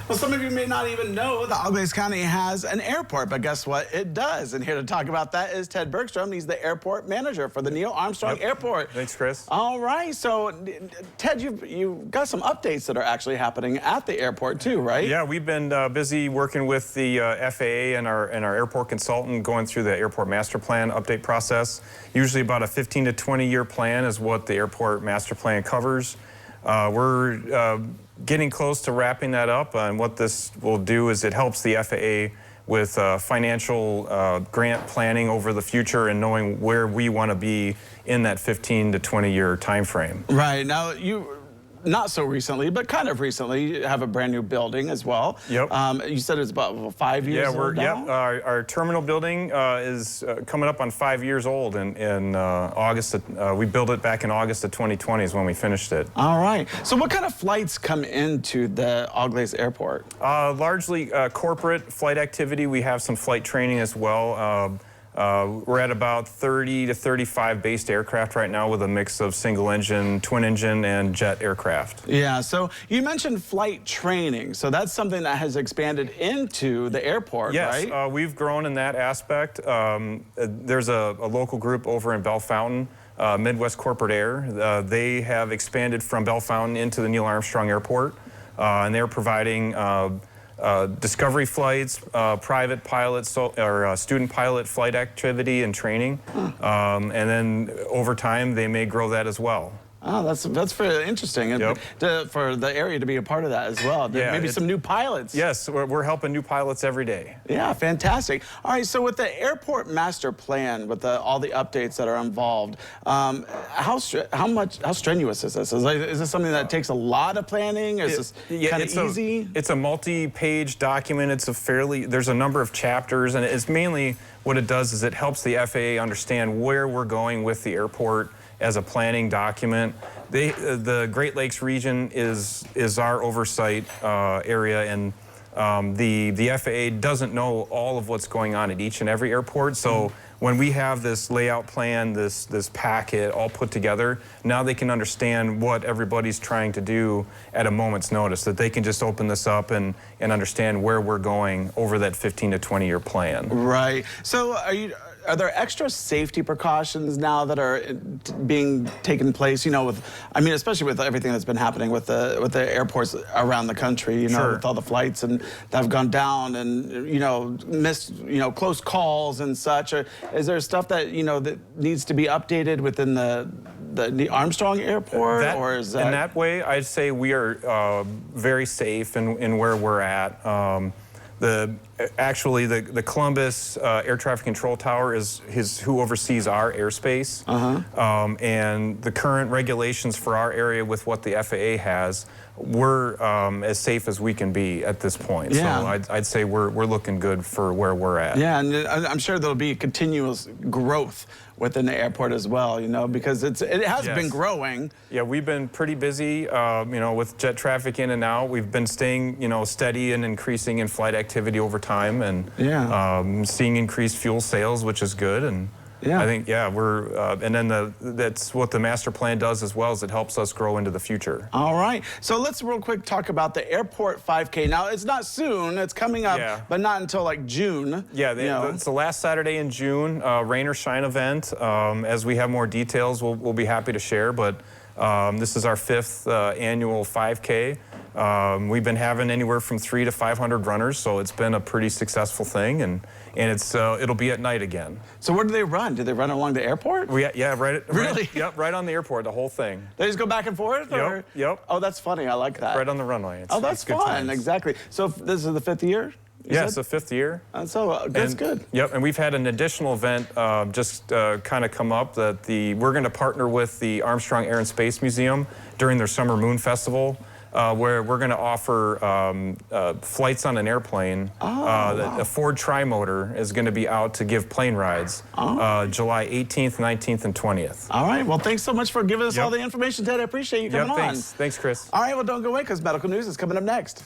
Well, some of you may not even know that Auglaize County has an airport, but guess what? It does. And here to talk about that is Ted Bergstrom. He's the airport manager for the Neil Armstrong Airport. Thanks, Chris. All right. So, Ted, you've got some updates that are actually happening at the airport too, right? Yeah, we've been busy working with the FAA and our airport consultant going through the airport master plan update process. Usually about a 15 to 20 year plan is what the airport master plan covers. We're getting close to wrapping that up, and what this will do is it helps the FAA with financial grant planning over the future and knowing where we want to be in that 15 to 20 year time frame. Right. Now, you not so recently, but kind of recently, have a brand new building as well. Yep. You said it's about 5 years old now? Our terminal building is coming up on 5 years old in August. We built it back in August of 2020 is when we finished it. All right. So what kind of flights come into the Auglaize Airport? Largely corporate flight activity. We have some flight training as well. We're at about 30 to 35 based aircraft right now with a mix of single engine, twin engine, and jet aircraft. Yeah, so you mentioned flight training. So that's something that has expanded into the airport, yes, right? We've grown in that aspect. There's a local group over in Bell Fountain, Midwest Corporate Air. They have expanded from Bell Fountain into the Neil Armstrong Airport, and they're providing discovery flights, private pilots, or student pilot flight activity and training. And then over time, they may grow that as well. Oh, that's very interesting. Yep. For the area to be a part of that as well. Yeah, maybe some new pilots. Yes, we're helping new pilots every day. Yeah, fantastic. All right, so with the airport master plan, with all the updates that are involved, how strenuous is this? Is this something that takes a lot of planning? Is this kind of easy? It's a multi-page document. There's a number of chapters, and it's mainly what it does is it helps the FAA understand where we're going with the airport as a planning document. The Great Lakes region is our oversight area, and the FAA doesn't know all of what's going on at each and every airport. So when we have this layout plan, this packet all put together, now they can understand what everybody's trying to do at a moment's notice, that they can just open this up and understand where we're going over that 15 to 20 year plan. Right. So are there extra safety precautions now that are being taken place? You know, especially with everything that's been happening with the airports around the country. You know, Sure. with all the flights that have gone down, and missed close calls and such. Is there stuff that that needs to be updated within the Armstrong Airport, or is that? In that way, I'd say we are very safe in where we're at. Actually, the Columbus Air Traffic Control Tower is who oversees our airspace. And the current regulations for our area with what the FAA has, we're as safe as we can be at this point. Yeah. So I'd say we're looking good for where we're at. Yeah, and I'm sure there'll be continuous growth within the airport as well, because it has been growing. Yeah, we've been pretty busy, with jet traffic in and out. We've been staying, steady and increasing in flight activity over time, and seeing increased fuel sales, which is good. And yeah. I think, and then that's what the master plan does as well, is it helps us grow into the future. All right, so let's real quick talk about the airport 5K. Now, it's not soon, it's coming up, but not until like June. Yeah, it's the last Saturday in June, rain or shine event. As we have more details, we'll be happy to share, but this is our 5th annual 5K. We've been having anywhere from 300 to 500 runners, so it's been a pretty successful thing, and it'll be at night again. So where do they run? Do they run along the airport? Really? Yep, right on the airport, the whole thing. They just go back and forth? Yep. Oh, that's funny. I like that. Right on the runway. That's fun. Exactly. So this is the 5th year? Yes, the 5th year. That's good. Yep, and we've had an additional event just kind of come up that we're going to partner with the Armstrong Air and Space Museum during their Summer Moon Festival, where we're going to offer flights on an airplane. A Ford Tri-Motor is going to be out to give plane rides July 18th, 19th, and 20th. All right, well, thanks so much for giving us all the information, Ted. I appreciate you coming on. Thanks, Chris. All right, well, don't go away, because medical news is coming up next.